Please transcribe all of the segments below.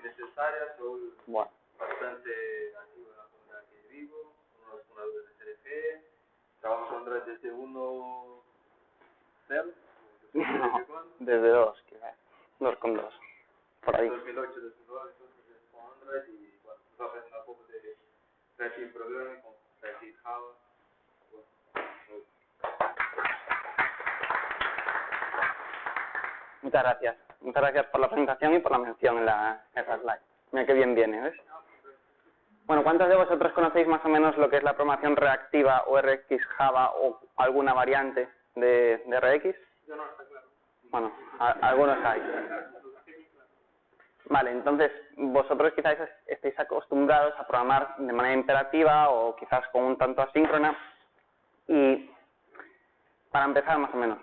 innecesaria, soy Bueno. bastante activo en la comunidad que vivo, uno de los fundadores de CDG, trabajo con Android desde 1.0, Desde 2, quizás. 2.2. Por ahí. 2008, 2009, entonces con Android y bueno, estoy aprendiendo un poco de Reactive Programming con Reactive Java. Muchas gracias. Muchas gracias por la presentación y por la mención en esa slide. Mira qué bien viene, ¿ves? Bueno, ¿cuántos de vosotros conocéis más o menos lo que es la programación reactiva o RX Java o alguna variante de RX? Yo no, está claro. Bueno, algunos hay. Vale, entonces vosotros quizás estéis acostumbrados a programar de manera imperativa o quizás con un tanto asíncrona. Y para empezar más o menos,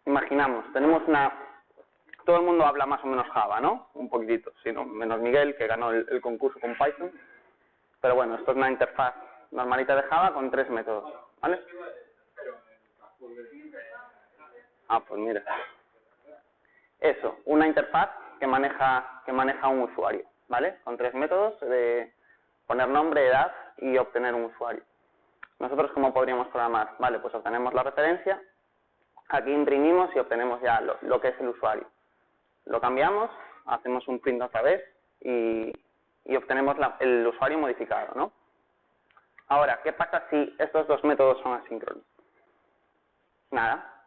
imaginamos, tenemos todo el mundo habla más o menos Java, ¿no? Un poquitito, sí, ¿no? Menos Miguel, que ganó el concurso con Python. Pero bueno, esto es una interfaz normalita de Java con 3 métodos, ¿vale? Ah, pues mira. Eso, una interfaz que maneja un usuario, ¿vale? Con 3 métodos de poner nombre, edad y obtener un usuario. Nosotros, ¿cómo podríamos programar? Vale, pues obtenemos la referencia, aquí imprimimos y obtenemos ya lo que es el usuario. Lo cambiamos, hacemos un print otra vez y obtenemos el usuario modificado, ¿no? Ahora, ¿qué pasa si estos dos métodos son asíncronos? Nada,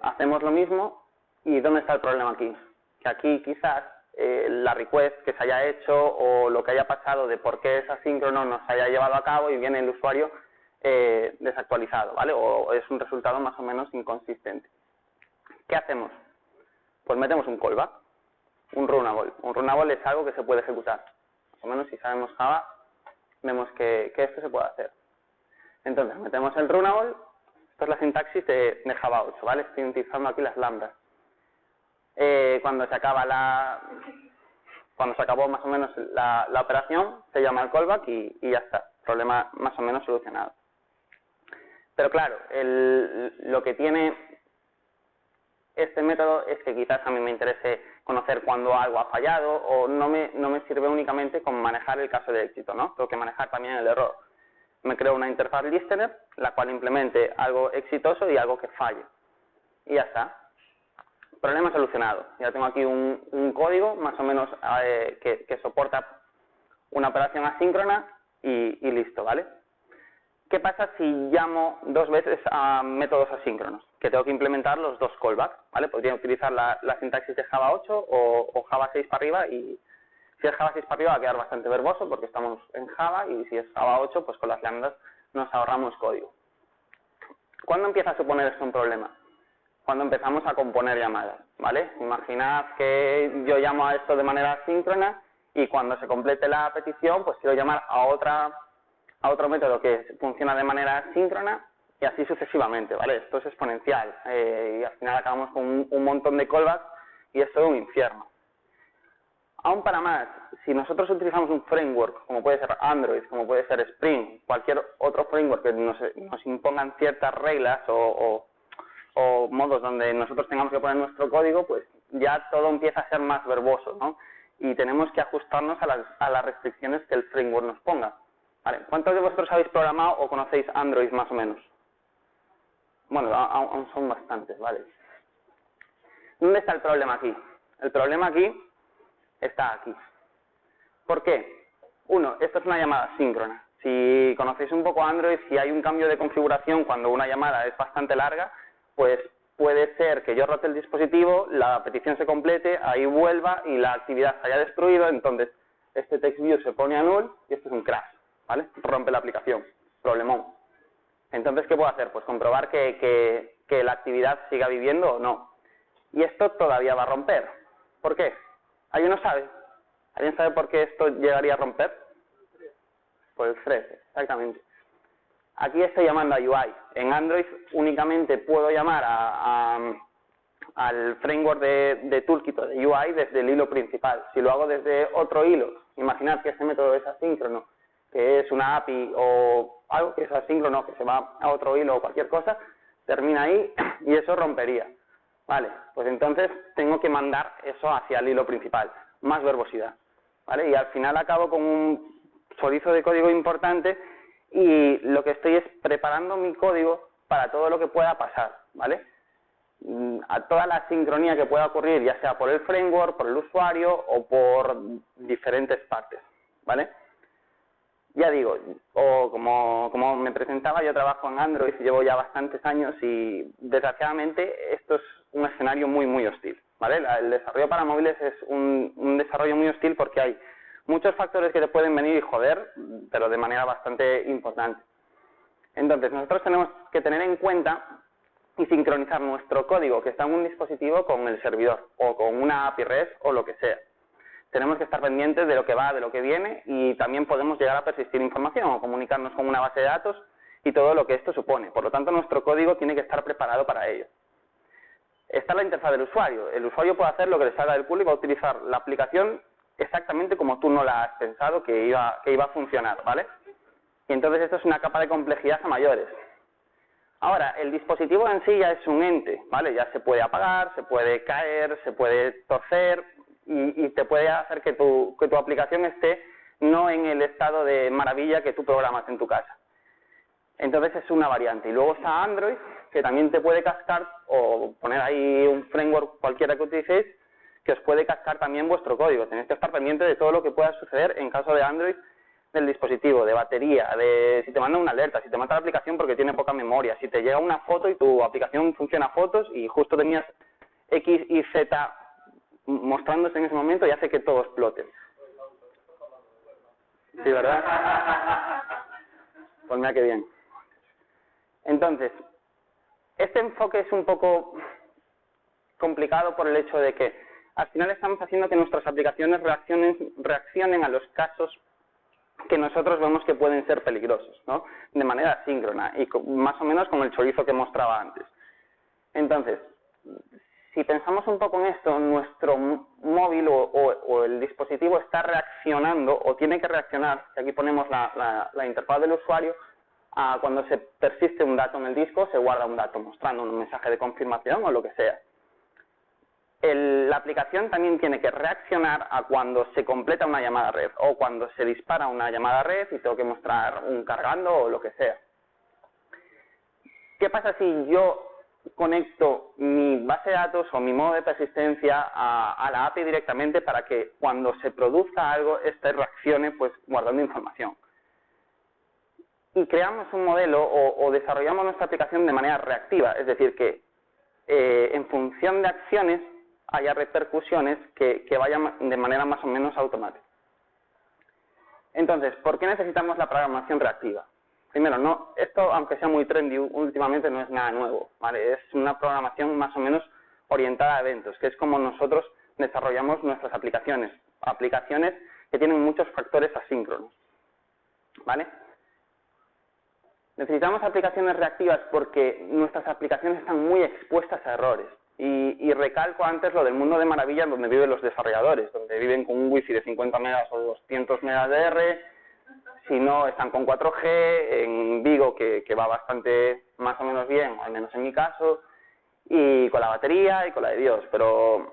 hacemos lo mismo y ¿dónde está el problema aquí? Que aquí quizás la request que se haya hecho o lo que haya pasado de por qué es asíncrono no se haya llevado a cabo y viene el usuario desactualizado, ¿vale? O es un resultado más o menos inconsistente. ¿Qué hacemos? Pues metemos un callback, un runnable. Un runnable es algo que se puede ejecutar. Más o menos si sabemos Java, vemos que esto se puede hacer. Entonces metemos el runnable, esto es la sintaxis de Java 8, ¿vale? Estoy utilizando aquí las lambdas. Cuando se acabó más o menos la operación, se llama el callback y ya está. Problema más o menos solucionado. Pero claro, lo que tiene este método es que quizás a mí me interese conocer cuándo algo ha fallado o no me sirve únicamente con manejar el caso de éxito, ¿no? Tengo que manejar también el error. Me creo una interfaz listener, la cual implemente algo exitoso y algo que falle. Y ya está. Problema solucionado. Ya tengo aquí un código más o menos que soporta una operación asíncrona y listo, ¿vale? ¿Qué pasa si llamo 2 veces a métodos asíncronos? Que tengo que implementar los 2 callbacks, ¿vale? Podría utilizar la sintaxis de Java 8 o Java 6 para arriba y si es Java 6 para arriba va a quedar bastante verboso porque estamos en Java y si es Java 8 pues con las lambdas nos ahorramos código. ¿Cuándo empieza a suponer esto un problema? Cuando empezamos a componer llamadas, ¿vale? Imaginad que yo llamo a esto de manera asíncrona y cuando se complete la petición pues quiero llamar a otro método que funciona de manera síncrona y así sucesivamente, ¿vale? Esto es exponencial y al final acabamos con un montón de callbacks y es todo un infierno. Aún para más, si nosotros utilizamos un framework, como puede ser Android, como puede ser Spring, cualquier otro framework que nos impongan ciertas reglas o modos donde nosotros tengamos que poner nuestro código, pues ya todo empieza a ser más verboso, ¿no? Y tenemos que ajustarnos a las restricciones que el framework nos ponga. Vale, ¿cuántos de vosotros habéis programado o conocéis Android más o menos? Bueno, aún son bastantes, ¿vale? ¿Dónde está el problema aquí? El problema aquí está aquí. ¿Por qué? Uno, esto es una llamada síncrona. Si conocéis un poco Android, si hay un cambio de configuración cuando una llamada es bastante larga, pues puede ser que yo rote el dispositivo, la petición se complete, ahí vuelva y la actividad se haya destruido, entonces este text view se pone a null y esto es un crash, ¿vale? Rompe la aplicación, problemón. Entonces, ¿qué puedo hacer? Pues comprobar que la actividad siga viviendo o no. Y esto todavía va a romper. ¿Por qué? ¿Alguien no sabe? ¿Alguien sabe por qué esto llegaría a romper? Por el thread, exactamente. Aquí estoy llamando a UI. En Android únicamente puedo llamar al framework de Toolkit o de UI desde el hilo principal. Si lo hago desde otro hilo, imaginad que este método es asíncrono, que es una API o algo que es asíncrono, que se va a otro hilo o cualquier cosa, termina ahí y eso rompería. Vale, pues entonces tengo que mandar eso hacia el hilo principal. más verbosidad, ¿vale? Y al final acabo con un chorizo de código importante y lo que estoy es preparando mi código para todo lo que pueda pasar, ¿vale? A toda la sincronía que pueda ocurrir, ya sea por el framework, por el usuario o por diferentes partes, ¿vale? Ya digo, o como me presentaba, yo trabajo en Android, llevo ya bastantes años y desgraciadamente esto es un escenario muy hostil, ¿vale? El desarrollo para móviles es un desarrollo muy hostil porque hay muchos factores que te pueden venir y joder, pero de manera bastante importante. Entonces, nosotros tenemos que tener en cuenta y sincronizar nuestro código que está en un dispositivo con el servidor o con una API REST o lo que sea. Tenemos que estar pendientes de lo que va, de lo que viene y también podemos llegar a persistir información o comunicarnos con una base de datos y todo lo que esto supone. Por lo tanto, nuestro código tiene que estar preparado para ello. Está la interfaz del usuario. El usuario puede hacer lo que le salga del culo y va a utilizar la aplicación exactamente como tú no la has pensado que iba a funcionar, ¿vale? Y entonces esto es una capa de complejidad a mayores. Ahora, el dispositivo en sí ya es un ente, ¿vale? Ya se puede apagar, se puede caer, se puede torcer y te puede hacer que tu aplicación esté no en el estado de maravilla que tú programas en tu casa. Entonces es una variante. Y luego está Android, que también te puede cascar o poner ahí un framework cualquiera que utilicéis que os puede cascar también vuestro código. Tenéis que estar pendiente de todo lo que pueda suceder en caso de Android del dispositivo, de batería, de si te manda una alerta, si te mata la aplicación porque tiene poca memoria, si te llega una foto y tu aplicación funciona fotos y justo tenías X y Z mostrándose en ese momento y hace que todo explote. Sí, ¿verdad? Pues mira qué bien. Entonces, este enfoque es un poco complicado por el hecho de que al final estamos haciendo que nuestras aplicaciones reaccionen a los casos que nosotros vemos que pueden ser peligrosos, ¿no? De manera síncrona y más o menos como el chorizo que mostraba antes. Entonces, si pensamos un poco en esto, nuestro móvil o el dispositivo está reaccionando o tiene que reaccionar, que aquí ponemos la interfaz del usuario, a cuando se persiste un dato en el disco, se guarda un dato mostrando un mensaje de confirmación o lo que sea. La aplicación también tiene que reaccionar a cuando se completa una llamada red o cuando se dispara una llamada red y tengo que mostrar un cargando o lo que sea. ¿Qué pasa si yo conecto mi base de datos o mi modo de persistencia a la API directamente para que cuando se produzca algo, este reaccione pues guardando información? Y creamos un modelo o desarrollamos nuestra aplicación de manera reactiva, es decir, que en función de acciones haya repercusiones que vayan de manera más o menos automática. Entonces, ¿por qué necesitamos la programación reactiva? Primero, esto, aunque sea muy trendy últimamente, no es nada nuevo, ¿vale? Es una programación más o menos orientada a eventos, que es como nosotros desarrollamos nuestras aplicaciones. Aplicaciones que tienen muchos factores asíncronos, ¿vale? Necesitamos aplicaciones reactivas porque nuestras aplicaciones están muy expuestas a errores. Y recalco antes lo del mundo de maravillas donde viven los desarrolladores, donde viven con un wifi de 50 megas o 200 megas de R, si no están con 4G, en Vigo que va bastante más o menos bien, al menos en mi caso, y con la batería y con la de Dios. Pero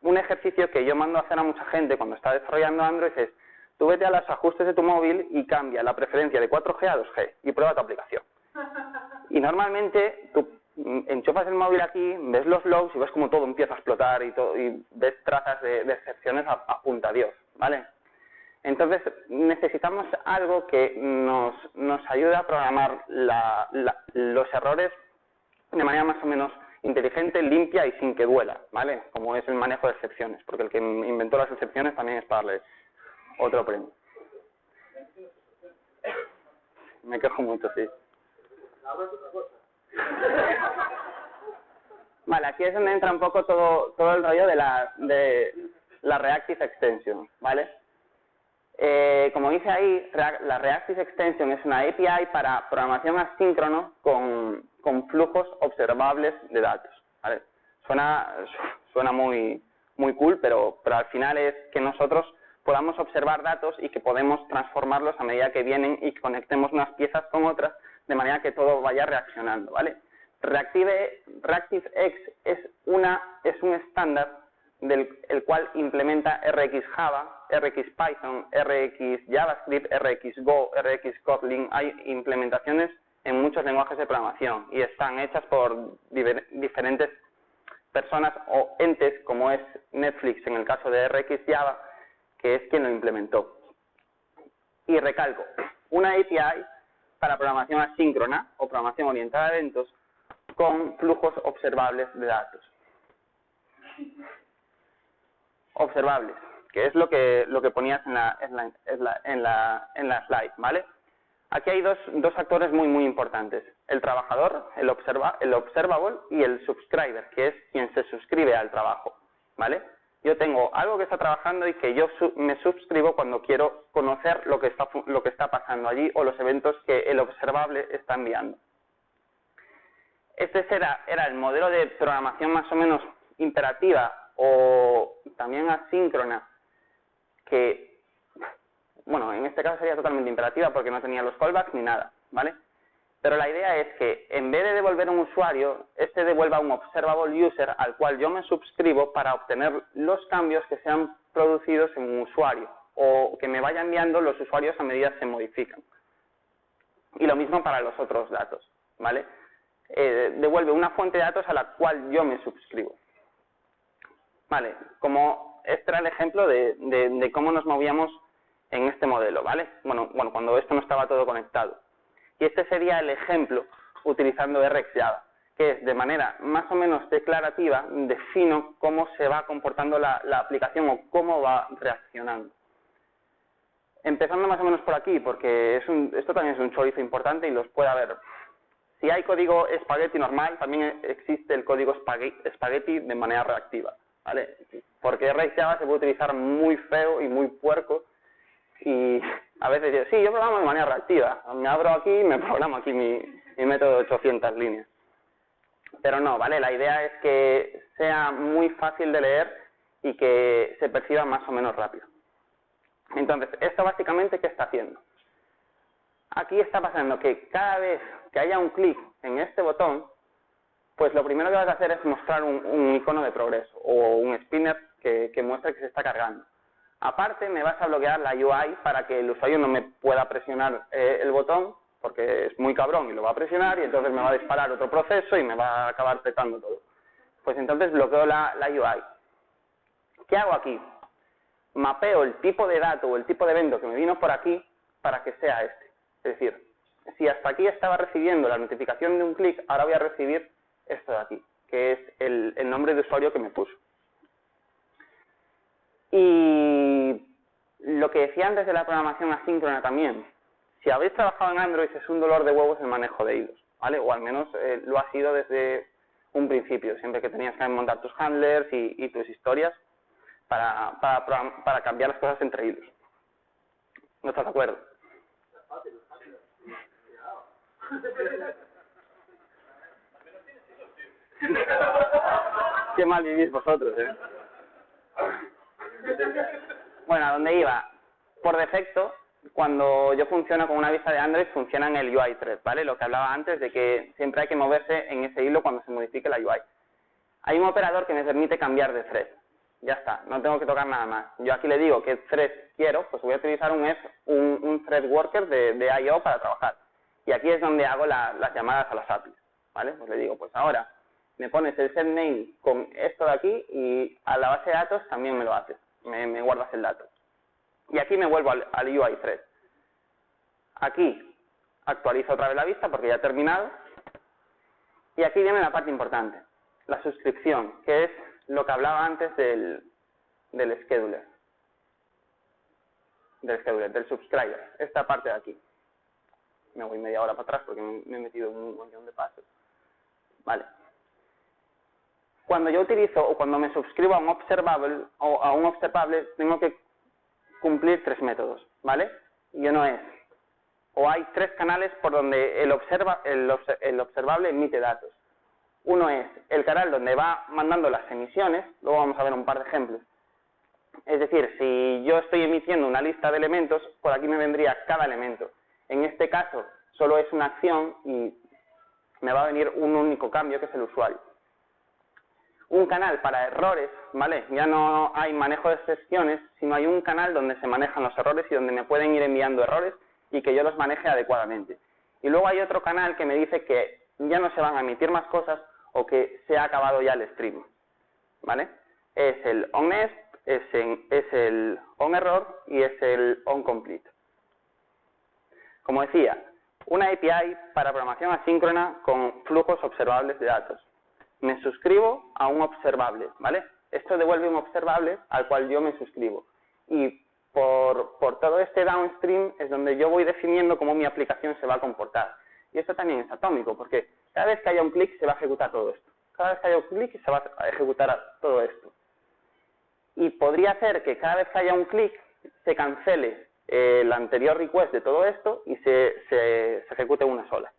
un ejercicio que yo mando a hacer a mucha gente cuando está desarrollando Android es: tú vete a los ajustes de tu móvil y cambia la preferencia de 4G a 2G y prueba tu aplicación. Y normalmente tú enchufas el móvil aquí, ves los logs y ves como todo empieza a explotar y ves trazas de excepciones a punta Dios, ¿vale? Entonces necesitamos algo que nos ayude a programar los errores de manera más o menos inteligente, limpia y sin que duela, ¿vale? Como es el manejo de excepciones, porque el que inventó las excepciones también es para darle otro premio. Me quejo mucho, sí. Vale, aquí es donde entra un poco todo el rollo de la Reactive Extension, ¿vale? Como dice ahí, la Reactive Extension es una API para programación asíncrono con flujos observables de datos, ¿vale? Suena muy cool, pero al final es que nosotros podamos observar datos y que podemos transformarlos a medida que vienen y que conectemos unas piezas con otras de manera que todo vaya reaccionando, ¿vale? ReactiveX es un estándar el cual implementa RX Java, RX Python, RX JavaScript, RX Go, RX Kotlin. Hay implementaciones en muchos lenguajes de programación y están hechas por diferentes personas o entes, como es Netflix en el caso de RX Java, que es quien lo implementó. Y recalco, una API para programación asíncrona o programación orientada a eventos con flujos observables de datos. Observables, que es lo que ponías en la slide, ¿vale? Aquí hay dos actores muy importantes: el trabajador, el observable, y el subscriber, que es quien se suscribe al trabajo, ¿vale? Yo tengo algo que está trabajando y que yo me suscribo cuando quiero conocer lo que está pasando allí o los eventos que el observable está enviando. Este era el modelo de programación más o menos imperativa o también asíncrona, que, bueno, en este caso sería totalmente imperativa porque no tenía los callbacks ni nada, ¿vale? Pero la idea es que en vez de devolver un usuario, este devuelva un observable user al cual yo me suscribo para obtener los cambios que sean producidos en un usuario o que me vaya enviando los usuarios a medida que se modifican. Y lo mismo para los otros datos, ¿vale? Devuelve una fuente de datos a la cual yo me suscribo. Vale, como este era el ejemplo de cómo nos movíamos en este modelo, ¿vale? Bueno, cuando esto no estaba todo conectado. Y este sería el ejemplo utilizando RX Java, que es de manera más o menos declarativa, defino cómo se va comportando la aplicación o cómo va reaccionando. Empezando más o menos por aquí, porque esto también es un chorizo importante y los puede haber. Si hay código spaghetti normal, también existe el código spaghetti de manera reactiva, ¿vale? Porque RX Java se puede utilizar muy feo y muy puerco. Y a veces digo, sí, yo programo de manera reactiva. Me abro aquí y me programo aquí mi método de 800 líneas. Pero no, ¿vale? La idea es que sea muy fácil de leer y que se perciba más o menos rápido. Entonces, ¿esto básicamente qué está haciendo? Aquí está pasando que cada vez que haya un clic en este botón, pues lo primero que vas a hacer es mostrar un icono de progreso o un spinner que muestre que se está cargando. Aparte, me vas a bloquear la UI para que el usuario no me pueda presionar el botón, porque es muy cabrón y lo va a presionar y entonces me va a disparar otro proceso y me va a acabar petando todo. Pues entonces bloqueo la UI. ¿Qué hago aquí? Mapeo el tipo de dato o el tipo de evento que me vino por aquí para que sea este. Es decir, si hasta aquí estaba recibiendo la notificación de un clic, ahora voy a recibir esto de aquí, que es el nombre de usuario que me puso. Y lo que decía antes de la programación asíncrona también, si habéis trabajado en Android es un dolor de huevos el manejo de hilos, ¿vale? O al menos lo ha sido desde un principio, siempre que tenías que montar tus handlers y tus historias para cambiar las cosas entre hilos. ¿No estás de acuerdo? Qué mal vivís vosotros, ¿eh? Bueno, ¿a dónde iba? Por defecto, cuando yo funciono con una vista de Android, funciona en el UI thread, ¿vale? Lo que hablaba antes de que siempre hay que moverse en ese hilo cuando se modifique la UI. Hay un operador que me permite cambiar de thread. Ya está, no tengo que tocar nada más. Yo aquí le digo qué thread quiero, pues voy a utilizar un thread worker de I/O para trabajar. Y aquí es donde hago las llamadas a las APIs, ¿vale? Pues le digo, pues ahora me pones el setName con esto de aquí y a la base de datos también me lo haces. Me guardas el dato. Y aquí me vuelvo al UI thread. Aquí actualizo otra vez la vista porque ya he terminado. Y aquí viene la parte importante, la suscripción, que es lo que hablaba antes del scheduler. Del subscriber. Esta parte de aquí. Me voy media hora para atrás porque me he metido en un montón de pasos. Vale. Cuando yo utilizo o cuando me suscribo a un observable, tengo que cumplir 3 métodos, ¿vale? Y uno es, o hay 3 canales por donde el observable emite datos. Uno es el canal donde va mandando las emisiones, luego vamos a ver un par de ejemplos. Es decir, si yo estoy emitiendo una lista de elementos, por aquí me vendría cada elemento. En este caso, solo es una acción y me va a venir un único cambio, que es el usuario. un canal para errores, ¿vale? Ya no hay manejo de excepciones, sino hay un canal donde se manejan los errores y donde me pueden ir enviando errores y que yo los maneje adecuadamente. Y luego hay otro canal que me dice que ya no se van a emitir más cosas o que se ha acabado ya el stream, ¿vale? Es el onNext, es el onError y es el onComplete. Como decía, una API para programación asíncrona con flujos observables de datos. Me suscribo a un observable, ¿vale? Esto devuelve un observable al cual yo me suscribo. Y por todo este downstream es donde yo voy definiendo cómo mi aplicación se va a comportar. Y esto también es atómico, porque cada vez que haya un clic se va a ejecutar todo esto. Cada vez que haya un clic se va a ejecutar todo esto. Y podría ser que cada vez que haya un clic se cancele el anterior request de todo esto y se ejecute una sola.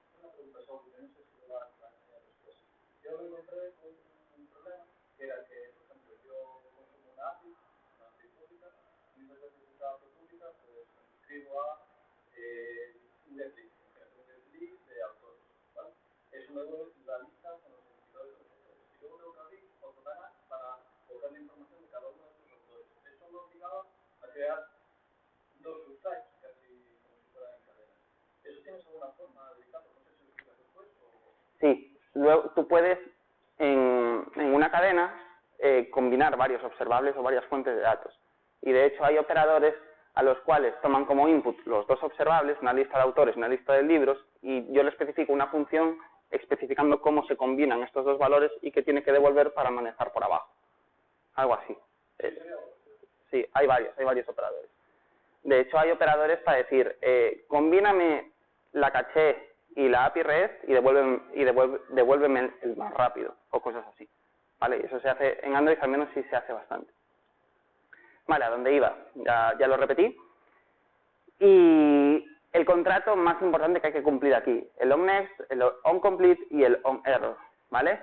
Sí, luego tú puedes en una cadena combinar varios observables o varias fuentes de datos. Y de hecho hay operadores a los cuales toman como input los dos observables, una lista de autores y una lista de libros, y yo le especifico una función especificando cómo se combinan estos dos valores y qué tiene que devolver para manejar por abajo. Algo así. Sí, hay varios operadores. De hecho, hay operadores para decir, combíname la caché y la API REST y devuélveme el más rápido, o cosas así. ¿Vale? Y eso se hace en Android, al menos sí se hace bastante. Vale, ¿a dónde iba? Ya lo repetí. Y el contrato más importante que hay que cumplir aquí, el onNext, el onComplete y el onError, ¿vale?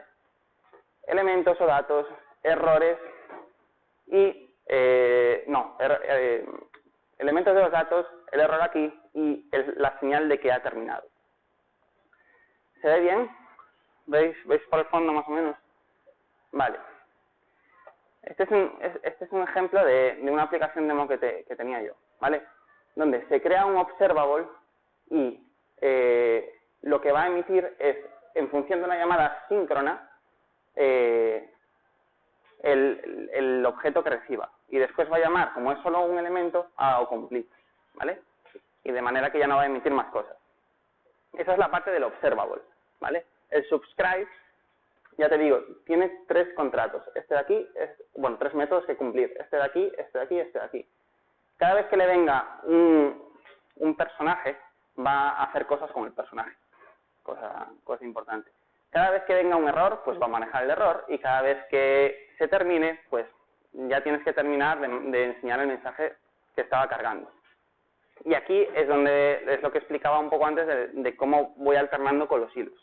Elementos o datos, errores y... elementos de los datos, el error aquí y la señal de que ha terminado. ¿Se ve bien? ¿Veis por el fondo más o menos? Vale. Este es un ejemplo de una aplicación demo que tenía yo, ¿vale? Donde se crea un observable y lo que va a emitir es, en función de una llamada síncrona, el objeto que reciba. Y después va a llamar, como es solo un elemento, a onComplete, ¿vale? Y de manera que ya no va a emitir más cosas. Esa es la parte del observable, ¿vale? El subscribe, ya te digo, tiene tres contratos. Este de aquí, tres métodos que cumplir. Este de aquí, este de aquí, este de aquí. Cada vez que le venga un personaje, va a hacer cosas con el personaje. Cosa importante. Cada vez que venga un error, pues va a manejar el error. Y cada vez que se termine, pues ya tienes que terminar de enseñar el mensaje que estaba cargando. Y aquí es lo que explicaba un poco antes de cómo voy alternando con los hilos.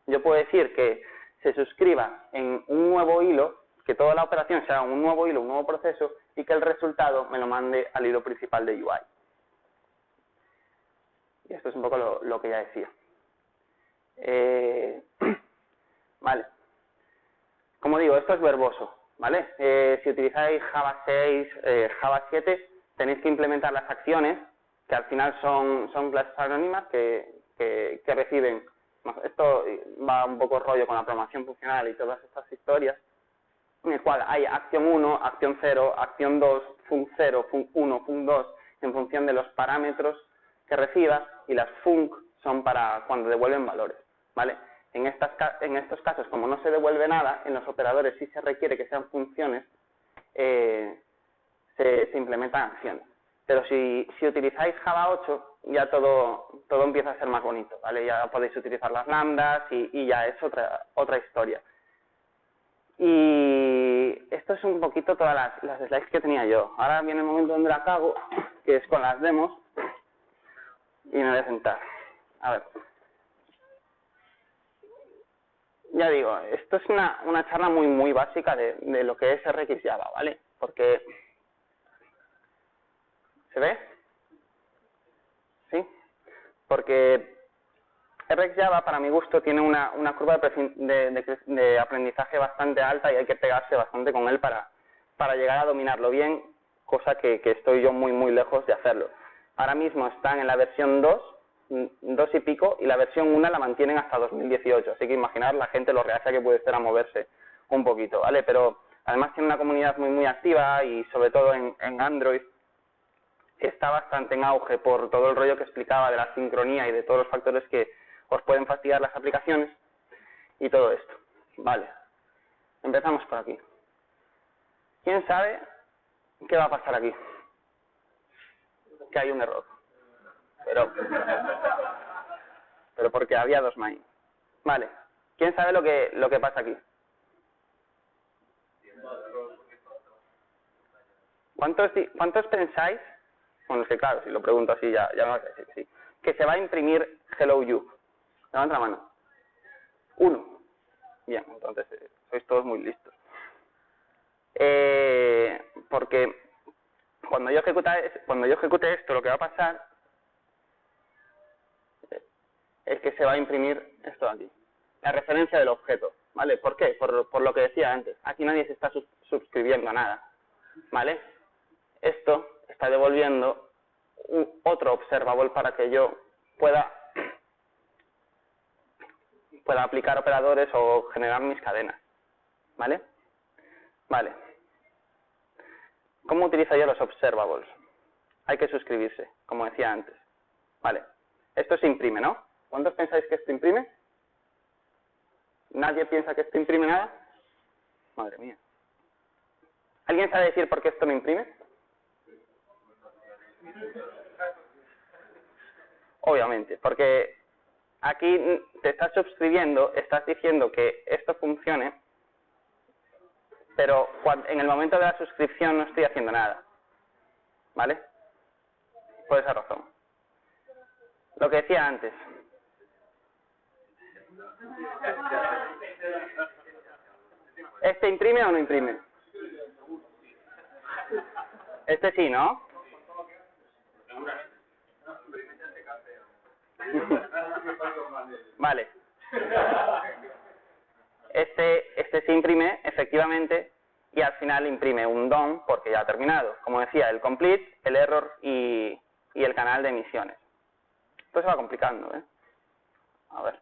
Yo puedo decir que se suscriba en un nuevo hilo, que toda la operación sea un nuevo hilo, un nuevo proceso, y que el resultado me lo mande al hilo principal de UI. Y esto es un poco lo que ya decía. Vale. Como digo, esto es verboso, ¿vale? Si utilizáis Java 6, Java 7, tenéis que implementar las acciones, que al final son clases anónimas que reciben. Esto va un poco rollo con la programación funcional y todas estas historias, en el cual hay acción 1, acción 0, acción 2, func 0, func 1, func 2, en función de los parámetros que recibas, y las func son para cuando devuelven valores, ¿vale? En estos casos, como no se devuelve nada, en los operadores sí se requiere que sean funciones, se implementan acciones. Pero si utilizáis Java 8, ya todo empieza a ser más bonito, ¿vale? Ya podéis utilizar las lambdas y ya es otra historia. Y esto es un poquito todas las slides que tenía yo. Ahora viene el momento donde la cago, que es con las demos, y me voy a sentar. A ver. Ya digo, esto es una charla muy básica de lo que es RX Java, ¿vale? Porque... ¿Se ve? ¿Sí? Porque RxJava, para mi gusto, tiene una curva de aprendizaje bastante alta y hay que pegarse bastante con él para llegar a dominarlo bien, cosa que estoy yo muy lejos de hacerlo. Ahora mismo están en la versión 2 y pico, y la versión 1 la mantienen hasta 2018, así que imaginar la gente lo reacia que puede ser a moverse un poquito, ¿vale? Pero además tiene una comunidad muy activa y sobre todo en Android está bastante en auge por todo el rollo que explicaba de la sincronía y de todos los factores que os pueden fastidiar las aplicaciones y todo esto. Vale, empezamos por aquí. ¿Quién sabe qué va a pasar aquí? Que hay un error. Pero porque había dos main. Vale, ¿quién sabe lo que pasa aquí? ¿Cuántos pensáis? Bueno, es que claro, si lo pregunto así ya me vas a decir sí. Que se va a imprimir Hello You. Levanta la mano. 1. Bien, entonces sois todos muy listos. Porque cuando yo ejecute esto, lo que va a pasar es que se va a imprimir esto de aquí. La referencia del objeto, ¿vale? ¿Por qué? Por lo que decía antes. Aquí nadie se está suscribiendo a nada, ¿vale? Esto está devolviendo otro observable para que yo pueda aplicar operadores o generar mis cadenas, ¿vale? Vale. ¿Cómo utilizo yo los observables? Hay que suscribirse, como decía antes. Vale. Esto se imprime, ¿no? ¿Cuántos pensáis que esto imprime? ¿Nadie piensa que esto imprime nada? Madre mía. ¿Alguien sabe decir por qué esto no imprime? Obviamente, porque aquí te estás suscribiendo, estás diciendo que esto funcione, pero en el momento de la suscripción no estoy haciendo nada, ¿vale? Por esa razón. Lo que decía antes. ¿Este imprime o no imprime? Este sí, ¿no? Vale. Este sí imprime, efectivamente, y al final imprime un DOM porque ya ha terminado. Como decía, el complete, el error y el canal de emisiones. Esto se va complicando, ¿eh? A ver.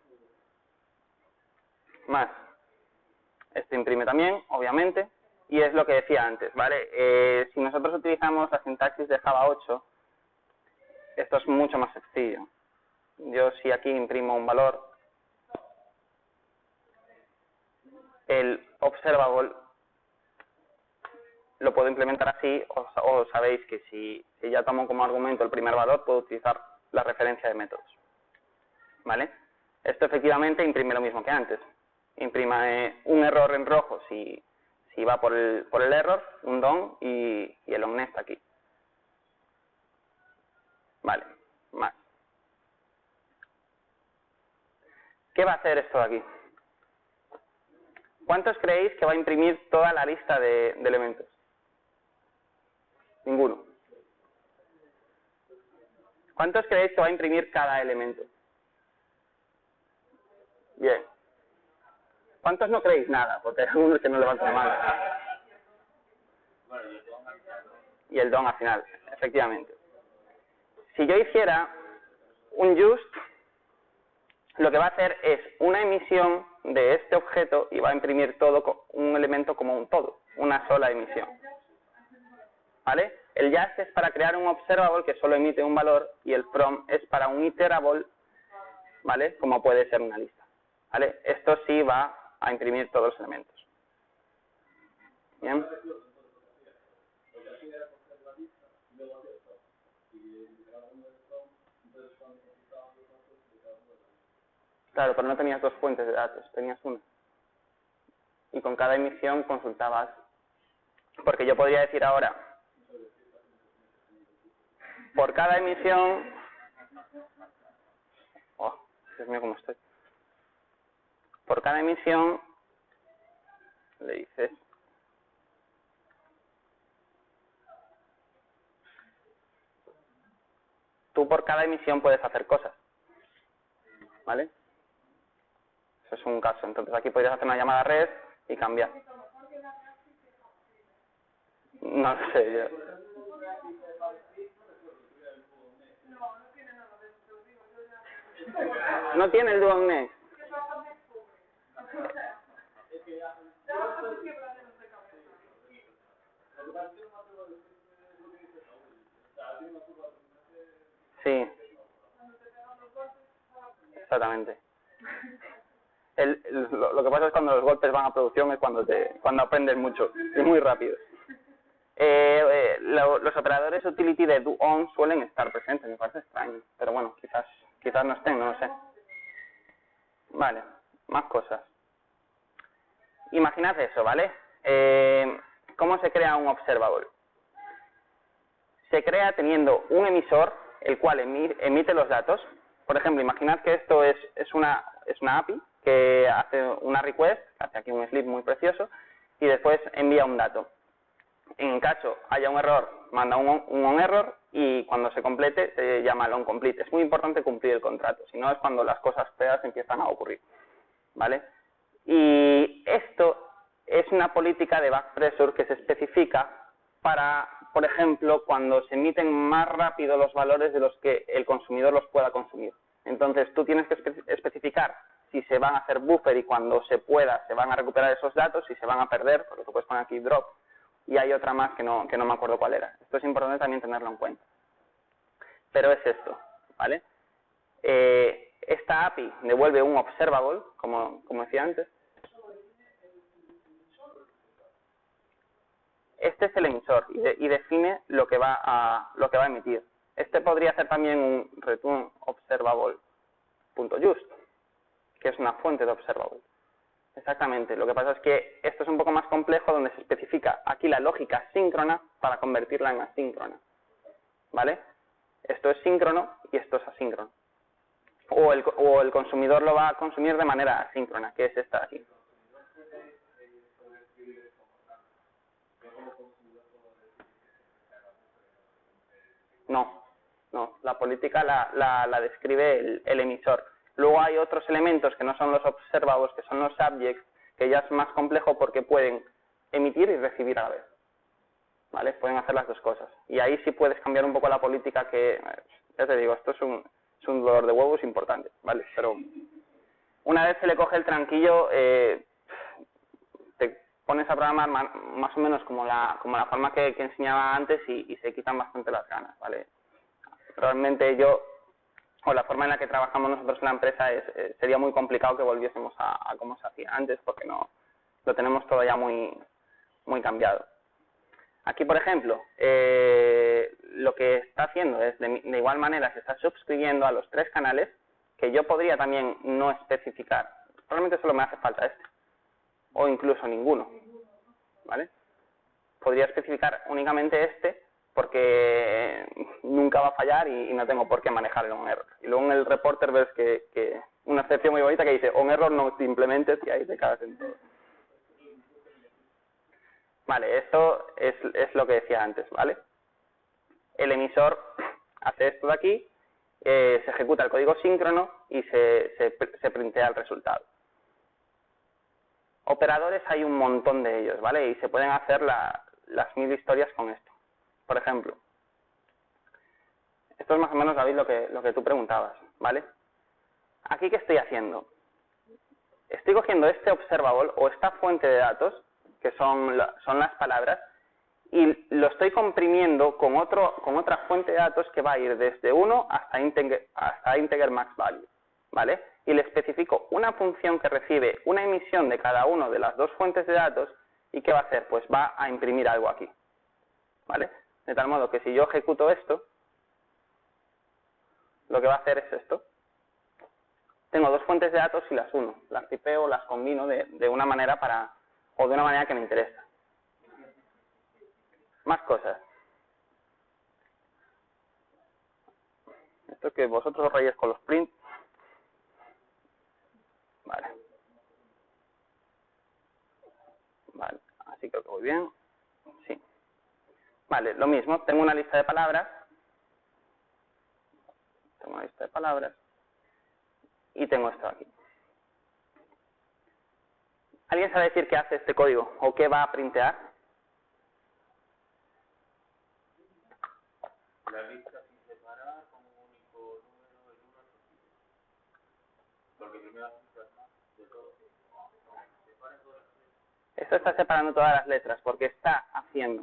Más. Este imprime también, obviamente, y es lo que decía antes, ¿vale? Si nosotros utilizamos la sintaxis de Java 8, esto es mucho más sencillo. Yo si aquí imprimo un valor, el observable lo puedo implementar así, o sabéis que si ya tomo como argumento el primer valor, puedo utilizar la referencia de métodos, ¿vale? Esto efectivamente imprime lo mismo que antes. Imprime un error en rojo si va por el error, un DOM y el onNext aquí. Vale, más. ¿Qué va a hacer esto de aquí? ¿Cuántos creéis que va a imprimir toda la lista de elementos? Ninguno. ¿Cuántos creéis que va a imprimir cada elemento? Bien. ¿Cuántos no creéis nada? Porque hay algunos que no levantan la mano. Y el DOM al final, efectivamente. Si yo hiciera un just, lo que va a hacer es una emisión de este objeto y va a imprimir todo un elemento como un todo, una sola emisión. ¿Vale? El just es para crear un observable que solo emite un valor y el from es para un iterable, ¿vale? Como puede ser una lista. ¿Vale? Esto sí va a imprimir todos los elementos. ¿Bien? Claro, pero no tenías dos fuentes de datos, tenías una. Y con cada emisión consultabas. Porque yo podría decir ahora, por cada emisión... Oh, Dios mío, ¿cómo estoy? Por cada emisión le dices... Tú por cada emisión puedes hacer cosas, ¿vale? Eso es un caso. Entonces aquí podrías hacer una llamada REST y cambiar. No lo sé yo. No tiene el Dual Next. Sí. Exactamente. Lo que pasa es cuando los golpes van a producción es cuando aprendes mucho y muy rápido. Los operadores utility de do-on suelen estar presentes, me parece extraño, pero bueno, quizás no estén, no lo sé. Vale, más cosas. Imaginad eso, ¿vale? ¿Cómo se crea un observable? Se crea teniendo un emisor, el cual emite los datos. Por ejemplo, imaginad que esto es una API que hace una request, hace aquí un sleep muy precioso, y después envía un dato. En caso haya un error, manda un onError, y cuando se complete se llama el onComplete. Es muy importante cumplir el contrato, si no es cuando las cosas feas empiezan a ocurrir, ¿vale? Y esto es una política de backpressure que se especifica para, por ejemplo, cuando se emiten más rápido los valores de los que el consumidor los pueda consumir. Entonces, tú tienes que especificar si se van a hacer buffer y cuando se pueda se van a recuperar esos datos, si se van a perder, porque tú puedes poner aquí drop, y hay otra más que no me acuerdo cuál era. Esto es importante también tenerlo en cuenta. Pero es esto, ¿vale? Esta API devuelve un observable, como decía antes. Este es el emisor y define lo que va a emitir. Este podría ser también un return observable.just, que es una fuente de observable. Exactamente. Lo que pasa es que esto es un poco más complejo, donde se especifica aquí la lógica síncrona para convertirla en asíncrona, ¿vale? Esto es síncrono y esto es asíncrono. O el consumidor lo va a consumir de manera asíncrona, que es esta de aquí. No, la política la describe el emisor. Luego hay otros elementos que no son los observables, que son los subjects, que ya es más complejo porque pueden emitir y recibir a la vez, ¿vale? Pueden hacer las dos cosas. Y ahí sí puedes cambiar un poco la política, que, ya te digo, esto es un dolor de huevos importante, ¿vale? Pero una vez se le coge el tranquillo, te pones a programar más o menos como la forma que enseñaba antes y se quitan bastante las ganas, ¿vale? Realmente la forma en la que trabajamos nosotros en la empresa sería muy complicado que volviésemos a como se hacía antes, porque no lo tenemos todo ya muy cambiado. Aquí, por ejemplo, lo que está haciendo es, de igual manera, se está suscribiendo a los 3 canales, que yo podría también no especificar. Realmente solo me hace falta este, o incluso ninguno, ¿vale? Podría especificar únicamente este, porque nunca va a fallar y no tengo por qué manejar el onError. Y luego en el reporter ves que una excepción muy bonita que dice onError no te implementes, y ahí te cagas en todo. Vale, esto es lo que decía antes, ¿vale? El emisor hace esto de aquí, se ejecuta el código síncrono y se printea el resultado. Operadores hay un montón de ellos, ¿vale? Y se pueden hacer las 1000 historias con esto. Por ejemplo, esto es más o menos, David, lo que tú preguntabas, ¿vale? Aquí, ¿qué estoy haciendo? Estoy cogiendo este observable o esta fuente de datos, que son las palabras, y lo estoy comprimiendo con otra fuente de datos que va a ir desde 1 hasta integer max value, ¿vale? Y le especifico una función que recibe una emisión de cada una de las 2 fuentes de datos, y ¿qué va a hacer? Pues va a imprimir algo aquí, ¿vale? De tal modo que si yo ejecuto esto, lo que va a hacer es esto. Tengo 2 fuentes de datos y las uno, las tipeo, las combino de una manera de una manera que me interesa. Más cosas. Esto que vosotros os rayéis con los prints. Vale. Vale, así creo que voy bien. Sí. Vale, lo mismo, tengo una lista de palabras. Y tengo esto aquí. ¿Alguien sabe decir qué hace este código o qué va a printear? La lista sin separar con un único número en una sesión. Porque primero hace un plasma de todo. Separa todas las letras. Esto está separando todas las letras porque está haciendo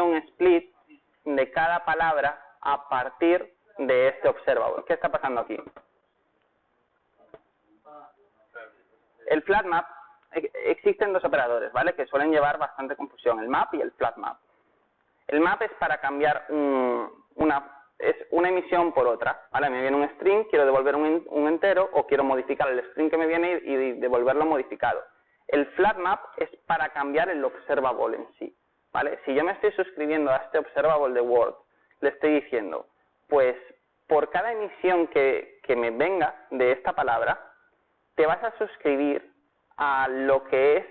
un split de cada palabra a partir de este observable. ¿Qué está pasando aquí? El flat map, existen dos operadores, ¿vale? Que suelen llevar bastante confusión, el map y el flat map. El map es para cambiar una emisión por otra, ¿vale? Me viene un string, quiero devolver un entero o quiero modificar el string que me viene y devolverlo modificado. El flat map es para cambiar el observable en sí, ¿vale? Si yo me estoy suscribiendo a este observable de Word, le estoy diciendo, pues por cada emisión que me venga de esta palabra, te vas a suscribir a lo que es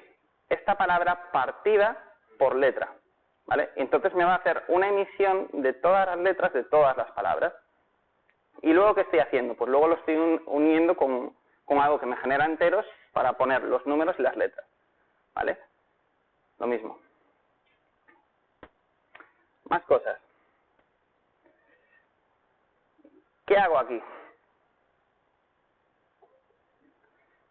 esta palabra partida por letra, ¿vale? Entonces me va a hacer una emisión de todas las letras de todas las palabras. ¿Y luego qué estoy haciendo? Pues luego lo estoy uniendo con algo que me genera enteros para poner los números y las letras, ¿vale? Lo mismo. Más cosas. ¿Qué hago aquí?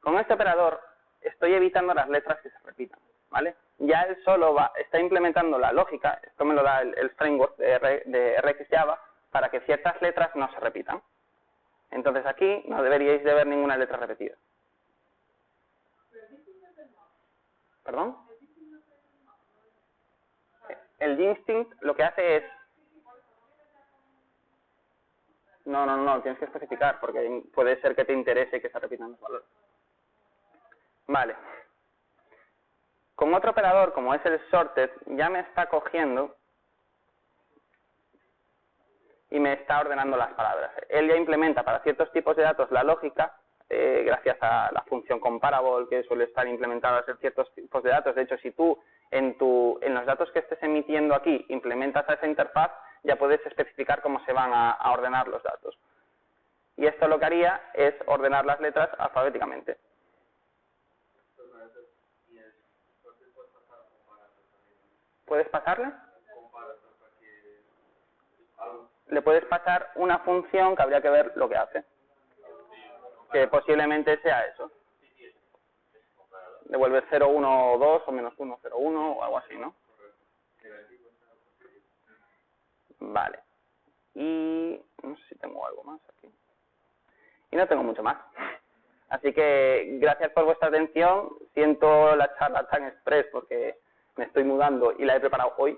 Con este operador estoy evitando las letras que se repitan, ¿vale? Ya él solo está implementando la lógica, esto me lo da el framework de RxJava, para que ciertas letras no se repitan. Entonces aquí no deberíais de ver ninguna letra repetida. ¿Perdón? El Instinct lo que hace es... No, tienes que especificar, porque puede ser que te interese que se repitan los valores. Vale. Con otro operador, como es el sorted, ya me está cogiendo y me está ordenando las palabras. Él ya implementa para ciertos tipos de datos la lógica, gracias a la función comparable que suele estar implementada en ciertos tipos de datos. De hecho, si tú en los datos que estés emitiendo aquí implementas a esa interfaz, ya puedes especificar cómo se van a ordenar los datos. Y esto lo que haría es ordenar las letras alfabéticamente. ¿Puedes pasarle? Le puedes pasar una función que habría que ver lo que hace. Que posiblemente sea eso. Devuelve 0, 1 o 2 o menos 1, 0, 1 o algo así, ¿no? Vale. Y no sé si tengo algo más aquí. Y no tengo mucho más. Así que gracias por vuestra atención. Siento la charla tan express porque me estoy mudando y la he preparado hoy.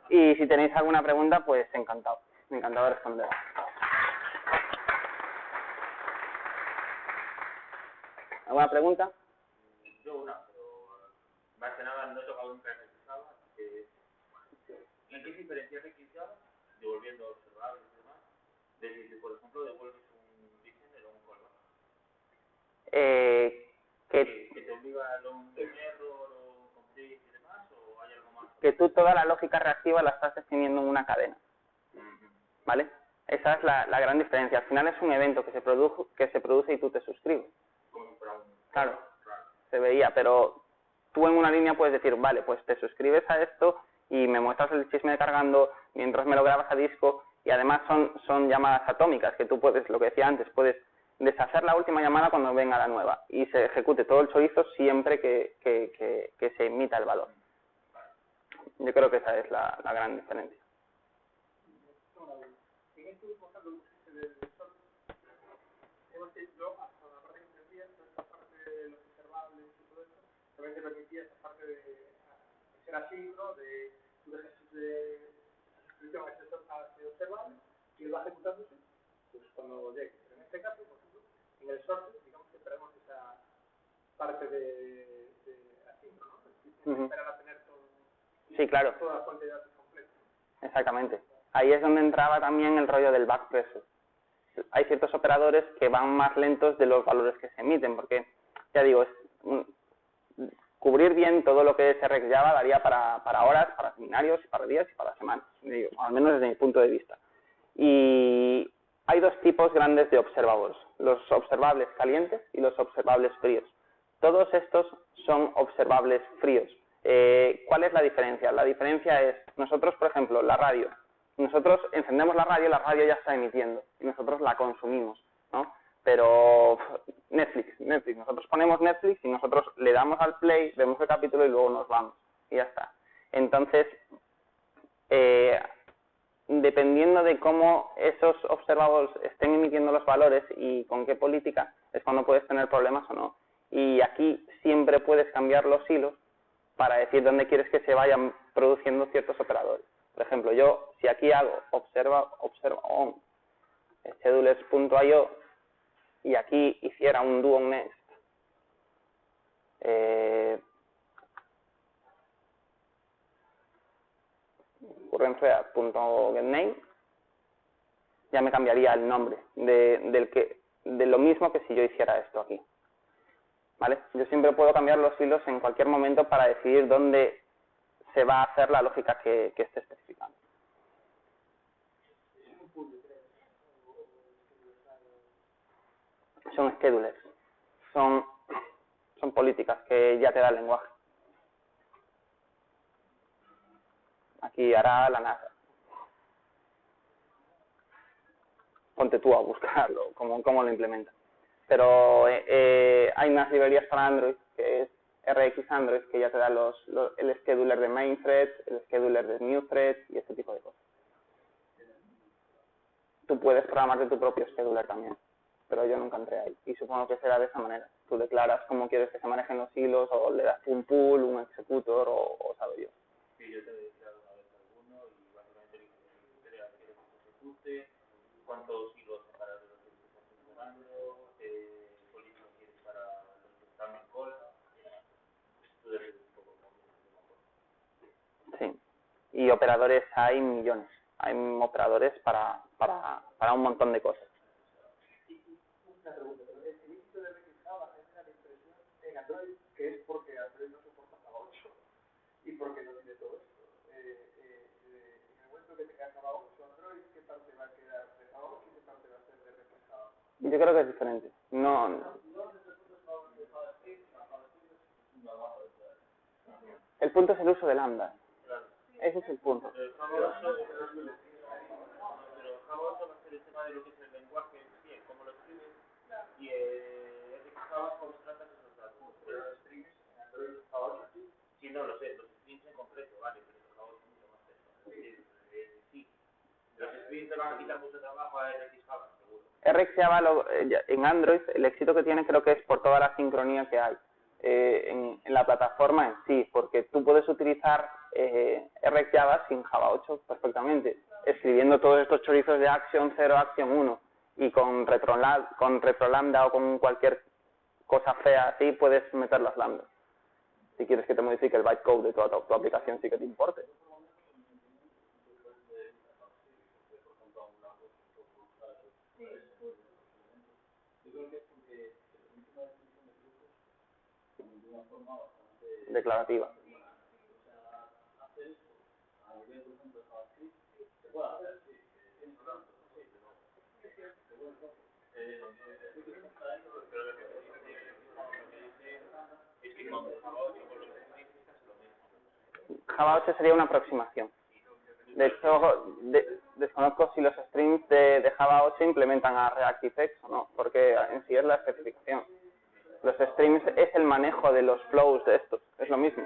Y si tenéis alguna pregunta, pues encantado de responder. ¿Alguna pregunta? Yo una, pero más que nada no he tocado nunca RxJava, ¿en qué se diferencia RxJava, devolviendo observables y demás, de si, por ejemplo, devuelves un listener o un callback? ¿Que te obliga a un error o complete y demás, o hay algo más? Que tú toda la lógica reactiva la estás definiendo en una cadena, ¿vale? Esa es la gran diferencia. Al final es un evento que se produce y tú te suscribes. Claro, se veía, pero tú en una línea puedes decir, vale, pues te suscribes a esto y me muestras el chisme cargando mientras me lo grabas a disco, y además son llamadas atómicas, que tú puedes, lo que decía antes, puedes deshacer la última llamada cuando venga la nueva y se ejecute todo el chorizo siempre que se emita el valor. Yo creo que esa es la gran diferencia. En este último caso del sol, hemos hecho hasta la parte que entendía, esta parte de los observables y todo esto, también te permitía esta parte de ser asíncrono, de tu ejercicio de suscripción a ese observable y él va ejecutándose pues cuando llegue. Pero en este caso, por ejemplo, en el sorte, digamos que perdemos esa parte de asíncrono, ¿no? Es decir, esperar a tener todo, sí, claro. toda la fuente de datos completa. Exactamente. Ahí es donde entraba también el rollo del backpressure. Hay ciertos operadores que van más lentos de los valores que se emiten, porque, ya digo, cubrir bien todo lo que es RxJava daría para horas, para seminarios, para días y para semanas, digo, al menos desde mi punto de vista. Y hay dos tipos grandes de observables, los observables calientes y los observables fríos. Todos estos son observables fríos. ¿Cuál es la diferencia? La diferencia es, nosotros, por ejemplo, la radio. Nosotros encendemos la radio ya está emitiendo y nosotros la consumimos, ¿no? Pero Netflix, nosotros ponemos Netflix y nosotros le damos al play, vemos el capítulo y luego nos vamos y ya está. Entonces, dependiendo de cómo esos observables estén emitiendo los valores y con qué política, es cuando puedes tener problemas o no. Y aquí siempre puedes cambiar los hilos para decir dónde quieres que se vayan produciendo ciertos operadores. Por ejemplo, yo, si aquí hago observa on schedulers.io y aquí hiciera un do on next, currentthread.getName, ya me cambiaría el nombre de lo mismo que si yo hiciera esto aquí. ¿Vale? Yo siempre puedo cambiar los hilos en cualquier momento para decidir dónde se va a hacer la lógica que esté especificando. Son schedulers, son políticas que ya te da el lenguaje. Aquí hará la NASA. Ponte tú a buscarlo, cómo lo implementa. Pero hay unas librerías para Android, que es RX Android, que ya te da el scheduler de main thread, el scheduler de new thread y ese tipo de cosas. Tú puedes programarte tu propio scheduler también, pero yo nunca entré ahí. Y supongo que será de esa manera. Tú declaras cómo quieres que se manejen los hilos, o le das un pool, un executor, o sabe yo. Sí, yo te he declarado una vez alguno y básicamente le quieres que se ejecute, cuántos hilos separados de los que están funcionando, qué política quieres para los que están en cola. Tú eres un poco como... Sí. Y operadores hay millones. Hay operadores para un montón de cosas. Una pregunta, pero el inicio de RxJava me da la impresión en Android que es porque Android no soporta Java 8 y porque no tiene todo esto. En el momento que tenga Java 8 Android, ¿qué parte va a quedar de Java 8 y qué parte va a ser de RxJava? Yo creo que es diferente. El punto es el uso de lambda. Ese es el punto. Pero Java 8 va a ser el tema de lo que es el lenguaje, bien, cómo lo escribes, y RxJava cómo tratas esos datos. Pero los strings en Android Java 8 sí, no lo sé, los strings en concreto, vale, pero Java 8 es mucho más eso. Sí, los strings te van a quitar mucho trabajo a RxJava, seguro. RxJava en Android, el éxito que tiene creo que es por toda la sincronía que hay en la plataforma en sí, porque tú puedes utilizar RxJava sin Java 8 perfectamente, escribiendo todos estos chorizos de Action 0, Action 1, y con RetroLambda o con cualquier cosa fea así puedes meter las lambdas. Si quieres que te modifique el bytecode de toda tu aplicación, sí que te importe. Declarativa. Java 8 sería una aproximación. De hecho, desconozco si los strings de Java 8 implementan a ReactiveX o no, porque en sí es la especificación. Los strings es el manejo de los flows de estos, es lo mismo.